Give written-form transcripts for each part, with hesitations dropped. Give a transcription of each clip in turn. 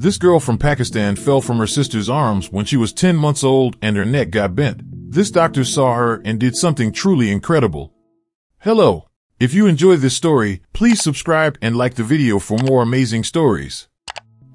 This girl from Pakistan fell from her sister's arms when she was 10 months old and her neck got bent. This doctor saw her and did something truly incredible. Hello. If you enjoy this story, please subscribe and like the video for more amazing stories.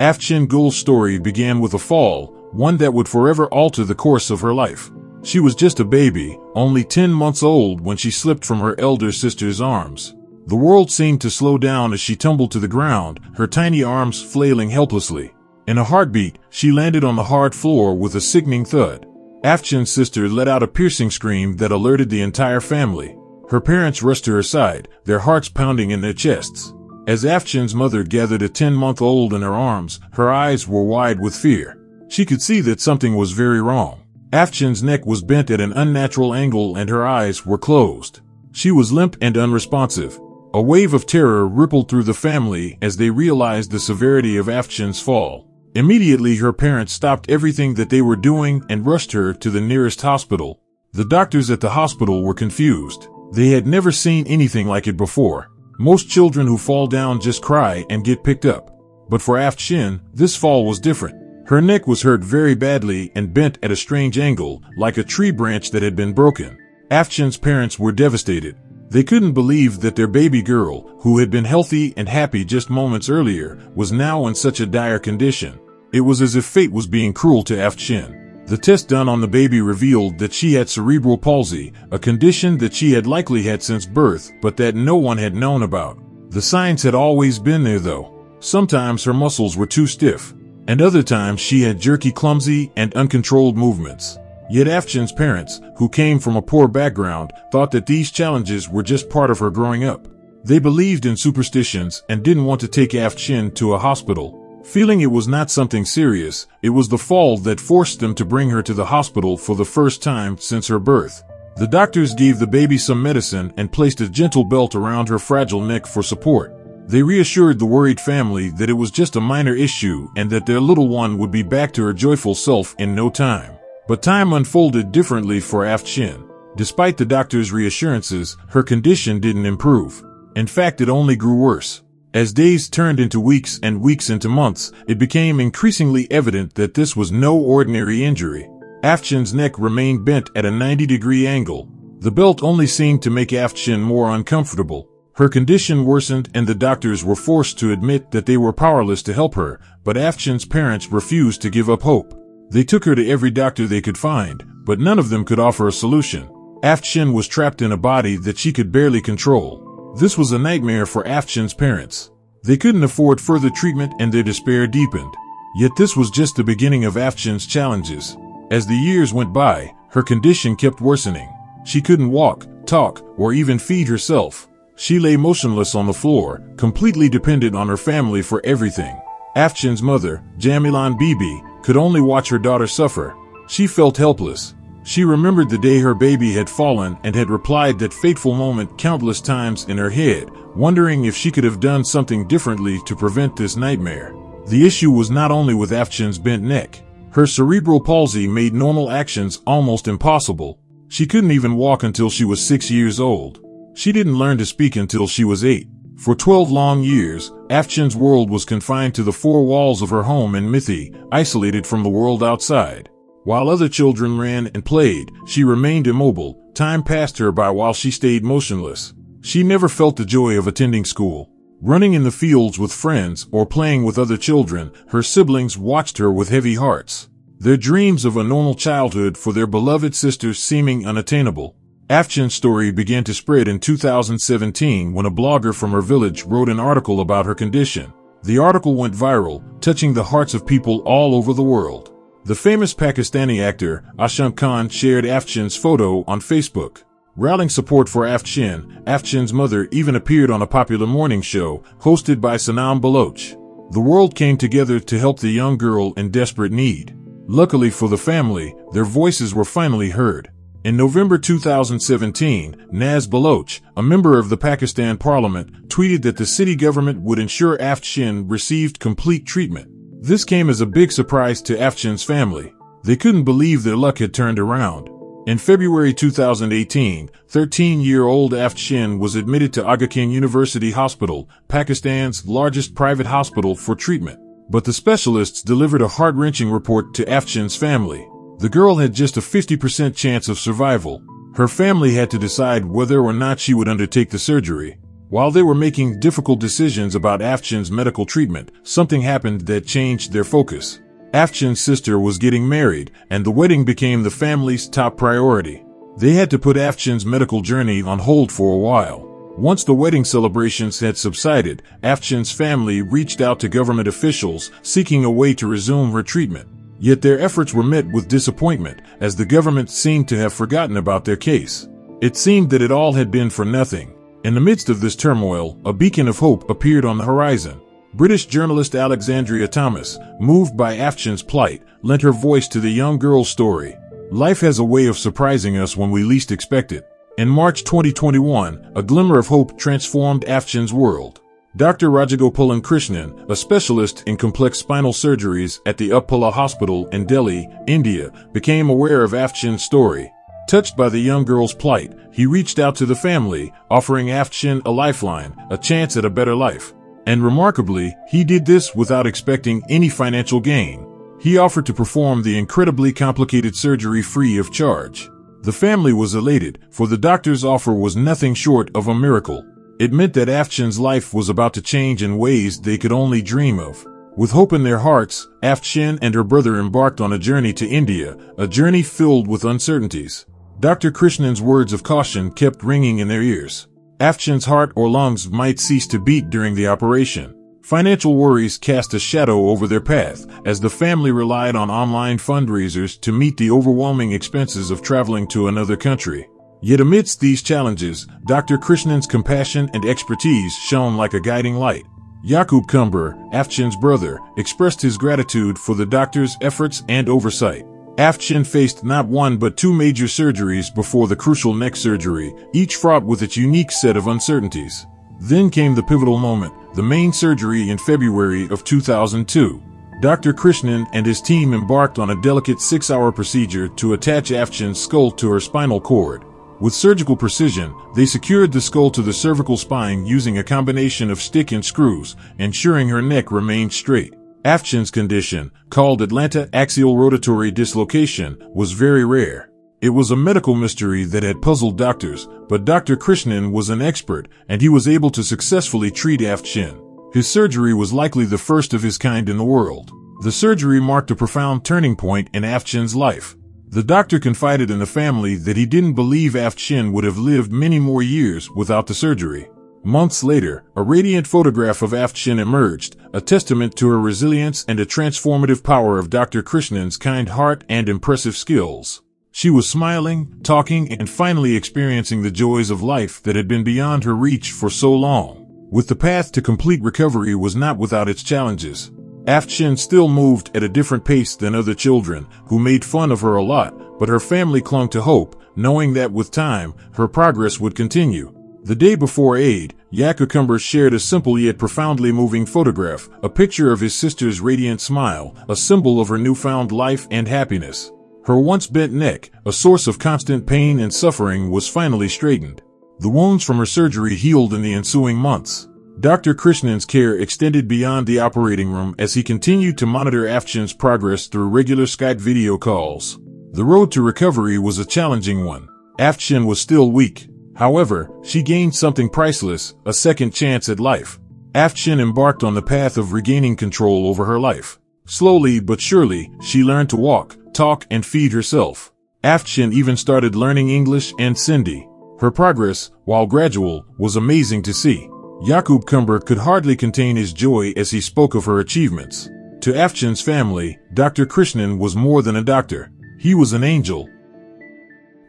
Afshin Gul's story began with a fall, one that would forever alter the course of her life. She was just a baby, only 10 months old when she slipped from her elder sister's arms. The world seemed to slow down as she tumbled to the ground, her tiny arms flailing helplessly. In a heartbeat, she landed on the hard floor with a sickening thud. Afshin's sister let out a piercing scream that alerted the entire family. Her parents rushed to her side, their hearts pounding in their chests. As Afshin's mother gathered a 10-month-old in her arms, her eyes were wide with fear. She could see that something was very wrong. Afshin's neck was bent at an unnatural angle and her eyes were closed. She was limp and unresponsive. A wave of terror rippled through the family as they realized the severity of Afshin's fall. Immediately, her parents stopped everything that they were doing and rushed her to the nearest hospital. The doctors at the hospital were confused. They had never seen anything like it before. Most children who fall down just cry and get picked up. But for Afshin, this fall was different. Her neck was hurt very badly and bent at a strange angle, like a tree branch that had been broken. Afshin's parents were devastated. They couldn't believe that their baby girl, who had been healthy and happy just moments earlier, was now in such a dire condition. It was as if fate was being cruel to Afshin. The test done on the baby revealed that she had cerebral palsy, a condition that she had likely had since birth, but that no one had known about. The signs had always been there though. Sometimes her muscles were too stiff, and other times she had jerky, clumsy, and uncontrolled movements. Yet Afshin's parents, who came from a poor background, thought that these challenges were just part of her growing up. They believed in superstitions and didn't want to take Afshin to a hospital. Feeling it was not something serious, it was the fall that forced them to bring her to the hospital for the first time since her birth. The doctors gave the baby some medicine and placed a gentle belt around her fragile neck for support. They reassured the worried family that it was just a minor issue and that their little one would be back to her joyful self in no time. But time unfolded differently for Afshin. Despite the doctor's reassurances, her condition didn't improve. In fact, it only grew worse. As days turned into weeks and weeks into months, it became increasingly evident that this was no ordinary injury. Afshin's neck remained bent at a 90-degree angle. The belt only seemed to make Afshin more uncomfortable. Her condition worsened and the doctors were forced to admit that they were powerless to help her, but Afshin's parents refused to give up hope. They took her to every doctor they could find, but none of them could offer a solution. Afshin was trapped in a body that she could barely control. This was a nightmare for Afshin's parents. They couldn't afford further treatment and their despair deepened. Yet this was just the beginning of Afshin's challenges. As the years went by, her condition kept worsening. She couldn't walk, talk, or even feed herself. She lay motionless on the floor, completely dependent on her family for everything. Afshin's mother, Jamilan Bibi, could only watch her daughter suffer. She felt helpless. She remembered the day her baby had fallen and had replied that fateful moment countless times in her head, wondering if she could have done something differently to prevent this nightmare. The issue was not only with Afshin's bent neck. Her cerebral palsy made normal actions almost impossible. She couldn't even walk until she was 6 years old. She didn't learn to speak until she was 8. For 12 long years, Afshin's world was confined to the four walls of her home in Mithi, isolated from the world outside. While other children ran and played, she remained immobile. Time passed her by while she stayed motionless. She never felt the joy of attending school. Running in the fields with friends or playing with other children, her siblings watched her with heavy hearts. Their dreams of a normal childhood for their beloved sisters seeming unattainable. Afshin's story began to spread in 2017 when a blogger from her village wrote an article about her condition. The article went viral, touching the hearts of people all over the world. The famous Pakistani actor, Asham Khan, shared Afshin's photo on Facebook. Rallying support for Afshin, Afshin's mother even appeared on a popular morning show, hosted by Sanam Baloch. The world came together to help the young girl in desperate need. Luckily for the family, their voices were finally heard. In November 2017, Naz Baloch, a member of the Pakistan Parliament, tweeted that the city government would ensure Afshin received complete treatment. This came as a big surprise to Afshin's family. They couldn't believe their luck had turned around. In February 2018, 13-year-old Afshin was admitted to Aga Khan University Hospital, Pakistan's largest private hospital, for treatment. But the specialists delivered a heart-wrenching report to Afshin's family. The girl had just a 50% chance of survival. Her family had to decide whether or not she would undertake the surgery. While they were making difficult decisions about Afshin's medical treatment, something happened that changed their focus. Afshin's sister was getting married, and the wedding became the family's top priority. They had to put Afshin's medical journey on hold for a while. Once the wedding celebrations had subsided, Afshin's family reached out to government officials, seeking a way to resume her treatment. Yet their efforts were met with disappointment, as the government seemed to have forgotten about their case. It seemed that it all had been for nothing. In the midst of this turmoil, a beacon of hope appeared on the horizon. British journalist Alexandria Thomas, moved by Afshin's plight, lent her voice to the young girl's story. Life has a way of surprising us when we least expect it. In March 2021, a glimmer of hope transformed Afshin's world. Dr. Rajagopalan Krishnan, a specialist in complex spinal surgeries at the Uppala Hospital in Delhi, India, became aware of Afshin's story. Touched by the young girl's plight, he reached out to the family, offering Afshin a lifeline, a chance at a better life. And remarkably, he did this without expecting any financial gain. He offered to perform the incredibly complicated surgery free of charge. The family was elated, for the doctor's offer was nothing short of a miracle. It meant that Afshin's life was about to change in ways they could only dream of. With hope in their hearts, Afshin and her brother embarked on a journey to India, a journey filled with uncertainties. Dr. Krishnan's words of caution kept ringing in their ears. Afshin's heart or lungs might cease to beat during the operation. Financial worries cast a shadow over their path, as the family relied on online fundraisers to meet the overwhelming expenses of traveling to another country. Yet amidst these challenges, Dr. Krishnan's compassion and expertise shone like a guiding light. Yakub Kumber, Afshin's brother, expressed his gratitude for the doctor's efforts and oversight. Afshin faced not one but two major surgeries before the crucial neck surgery, each fraught with its unique set of uncertainties. Then came the pivotal moment, the main surgery in February of 2002. Dr. Krishnan and his team embarked on a delicate 6-hour procedure to attach Afshin's skull to her spinal cord. With surgical precision, they secured the skull to the cervical spine using a combination of stick and screws, ensuring her neck remained straight. Afshin's condition, called Atlanta axial rotatory dislocation, was very rare. It was a medical mystery that had puzzled doctors, but Dr. Krishnan was an expert, and he was able to successfully treat Afshin. His surgery was likely the first of his kind in the world. The surgery marked a profound turning point in Afshin's life. The doctor confided in the family that he didn't believe Afshin would have lived many more years without the surgery. Months later, a radiant photograph of Afshin emerged, a testament to her resilience and the transformative power of Dr. Krishnan's kind heart and impressive skills. She was smiling, talking, and finally experiencing the joys of life that had been beyond her reach for so long. With the path to complete recovery was not without its challenges. Afshin still moved at a different pace than other children, who made fun of her a lot, but her family clung to hope, knowing that with time, her progress would continue. The day before Eid, Yakub Kumber shared a simple yet profoundly moving photograph, a picture of his sister's radiant smile, a symbol of her newfound life and happiness. Her once bent neck, a source of constant pain and suffering, was finally straightened. The wounds from her surgery healed in the ensuing months. Dr. Krishnan's care extended beyond the operating room as he continued to monitor Afshin's progress through regular Skype video calls. The road to recovery was a challenging one. Afshin was still weak. However, she gained something priceless, a second chance at life. Afshin embarked on the path of regaining control over her life. Slowly but surely, she learned to walk, talk, and feed herself. Afshin even started learning English and Sindhi. Her progress, while gradual, was amazing to see. Yakub Kumber could hardly contain his joy as he spoke of her achievements. To Afshin's family, Dr. Krishnan was more than a doctor. He was an angel.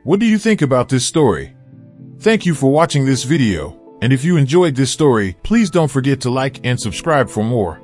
What do you think about this story? Thank you for watching this video, and if you enjoyed this story, please don't forget to like and subscribe for more.